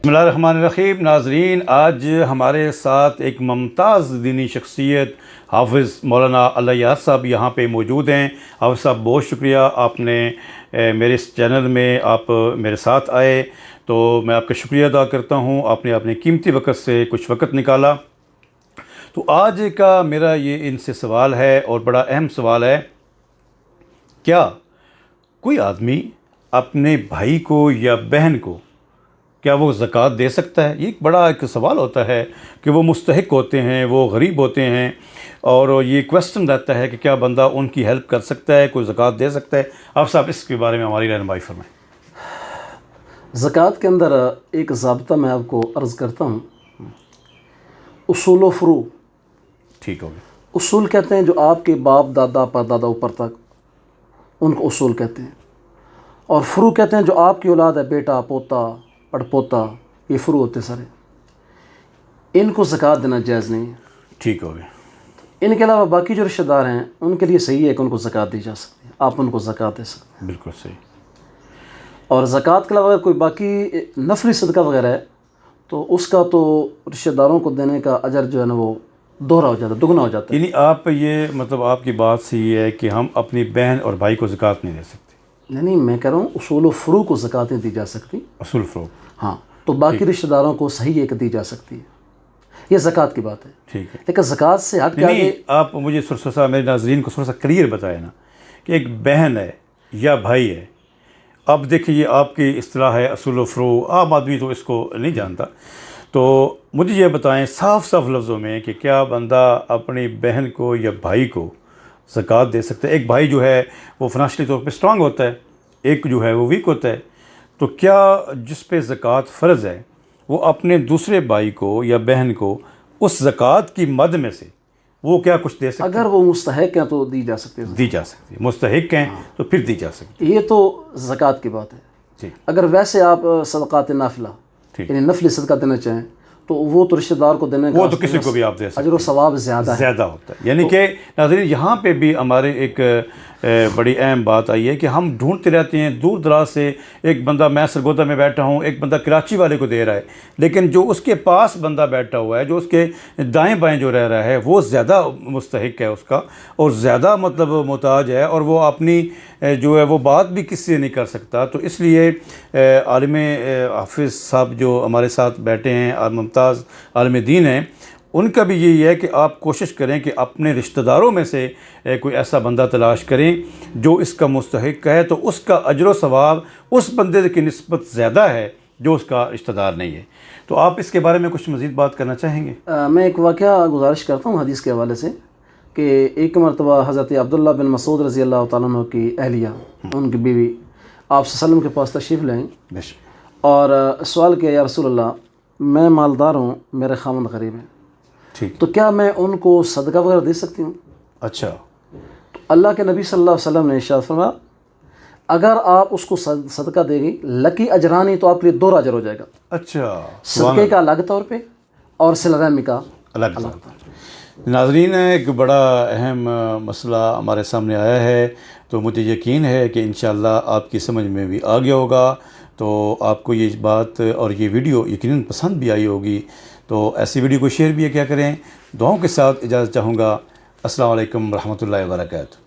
بسم اللہ الرحمن الرحیم. ناظرین، آج ہمارے ساتھ ایک ممتاز دینی شخصیت حافظ مولانا اللہ یار صاحب یہاں پہ موجود ہیں. حافظ صاحب بہت شکریہ، آپ نے میرے اس چینل میں آپ میرے ساتھ آئے تو میں آپ کا شکریہ ادا کرتا ہوں. آپ نے اپنے قیمتی وقت سے کچھ وقت نکالا. تو آج کا میرا یہ ان سے سوال ہے اور بڑا اہم سوال ہے، کیا کوئی آدمی اپنے بھائی کو یا بہن کو کیا وہ زکوٰۃ دے سکتا ہے؟ یہ ایک سوال ہوتا ہے کہ وہ مستحق ہوتے ہیں، وہ غریب ہوتے ہیں، اور یہ کویسچن رہتا ہے کہ کیا بندہ ان کی ہیلپ کر سکتا ہے، کوئی زکوٰۃ دے سکتا ہے؟ آپ صاحب اس کے بارے میں ہماری رہنمائی فرمائیں. زکوٰۃ کے اندر ایک ضابطہ میں آپ کو عرض کرتا ہوں. اصول و فروع. ٹھیک ہو گیا. اصول کہتے ہیں جو آپ کے باپ دادا پردادا اوپر تک، ان کو اصول کہتے ہیں. اور فروع کہتے ہیں جو آپ کی اولاد ہے، بیٹا، پوتا، پڑ پوتا، یہ فروع ہوتے سارے. ان کو زکوٰۃ دینا جائز نہیں ہے. ٹھیک ہو گیا. ان کے علاوہ باقی جو رشتہ دار ہیں ان کے لیے صحیح ہے کہ ان کو زکوٰۃ دی جا سکتی ہے، آپ ان کو زکوٰۃ دے سکتے ہیں. بالکل صحیح. اور زکوٰۃ کے علاوہ اگر کوئی باقی نفلی صدقہ وغیرہ ہے تو اس کا تو رشتہ داروں کو دینے کا اجر جو ہے نا وہ دوہرا ہو جاتا ہے، دگنا ہو جاتا ہے. یعنی آپ یہ مطلب آپ کی بات سے یہ ہے کہ ہم اپنی بہن اور بھائی کو زکوٰۃ نہیں دے سکتے؟ نہیں، میں کہہ رہا ہوں اصول و فروع کو زکوٰۃ نہیں دی جا سکتی. اصول فروغ. ہاں، تو باقی رشتہ داروں کو صحیح ہے کہ دی جا سکتی ہے. یہ زکوٰۃ کی بات ہے. ٹھیک ہے. لیکن زکوٰۃ سے ہٹ کے نہیں، آگے آپ مجھے تھوڑا سا میرے ناظرین کو تھوڑا سا کلیئر بتائے نا کہ ایک بہن ہے یا بھائی ہے. اب دیکھیں یہ آپ کی اصطلاح ہے اصول و فروع، عام آدمی تو اس کو نہیں جانتا. تو مجھے یہ بتائیں صاف لفظوں میں کہ کیا بندہ اپنی بہن کو یا بھائی کو زکوٰۃ دے سکتا ہے؟ ایک بھائی جو ہے وہ فنانشلی طور پہ اسٹرانگ ہوتا ہے، ایک جو ہے وہ ویک ہوتا ہے. تو کیا جس پہ زکوٰۃ فرض ہے وہ اپنے دوسرے بھائی کو یا بہن کو اس زکوٰۃ کی مد میں سے وہ کیا کچھ دے سکتے ہیں؟ اگر وہ مستحق ہیں تو دی جا سکتی ہے. دی جا سکتی ہے. مستحق ہیں تو پھر دی جا سکتی ہے. یہ تو زکوٰۃ کی بات ہے. ٹھیک. اگر ویسے آپ صدقات نافلہ یعنی نفلی صدقہ دینا چاہیں تو وہ تو رشتہ دار کو دینے کا وہ تو کسی کو بھی آپ دے سکتے اجر و ثواب زیادہ ہوتا ہے. یعنی کہ ناظرین یہاں پہ بھی ہمارے ایک بڑی اہم بات آئی ہے کہ ہم ڈھونڈتے رہتے ہیں دور دراز سے. ایک بندہ، میں سرگودا میں بیٹھا ہوں، ایک بندہ کراچی والے کو دے رہا ہے، لیکن جو اس کے پاس بندہ بیٹھا ہوا ہے، جو اس کے دائیں بائیں جو رہ رہا ہے، وہ زیادہ مستحق ہے اس کا اور زیادہ مطلب محتاج ہے، اور وہ اپنی جو ہے وہ بات بھی کسی سے نہیں کر سکتا. تو اس لیے عالم حافظ صاحب جو ہمارے ساتھ بیٹھے ہیں، ممتاز عالم دین ہیں، ان کا بھی یہی ہے کہ آپ کوشش کریں کہ اپنے رشتہ داروں میں سے کوئی ایسا بندہ تلاش کریں جو اس کا مستحق ہے، تو اس کا اجر و ثواب اس بندے کی نسبت زیادہ ہے جو اس کا رشتہ دار نہیں ہے. تو آپ اس کے بارے میں کچھ مزید بات کرنا چاہیں گے؟ میں ایک واقعہ گزارش کرتا ہوں حدیث کے حوالے سے کہ ایک مرتبہ حضرت عبداللہ بن مسعود رضی اللہ تعالیٰ عنہ کی اہلیہ، ان کی بیوی، آپ صلی اللہ علیہ وسلم کے پاس تشریف لائیں اور سوال کیا، یا رسول اللہ میں مالدار ہوں، میرے خاوند غریب ہیں، ٹھیک، تو کیا میں ان کو صدقہ وغیرہ دے سکتی ہوں؟ اچھا. تو اللہ کے نبی صلی اللہ علیہ وسلم نے ارشاد فرمایا اگر آپ اس کو صدقہ دے گی لکی اجرانی، تو آپ کے لیے 2 اجر ہو جائے گا. اچھا. صدقے کا الگ طور پہ اور صلہ رحمی کا الگ طور پہ. ناظرین ایک بڑا اہم مسئلہ ہمارے سامنے آیا ہے، تو مجھے یقین ہے کہ انشاءاللہ آپ کی سمجھ میں بھی آ گیا ہوگا. تو آپ کو یہ بات اور یہ ویڈیو یقیناً پسند بھی آئی ہوگی. تو ایسی ویڈیو کو شیئر بھی کیا کریں. دعاؤں کے ساتھ اجازت چاہوں گا. السلام علیکم ورحمۃ اللہ وبرکاتہ.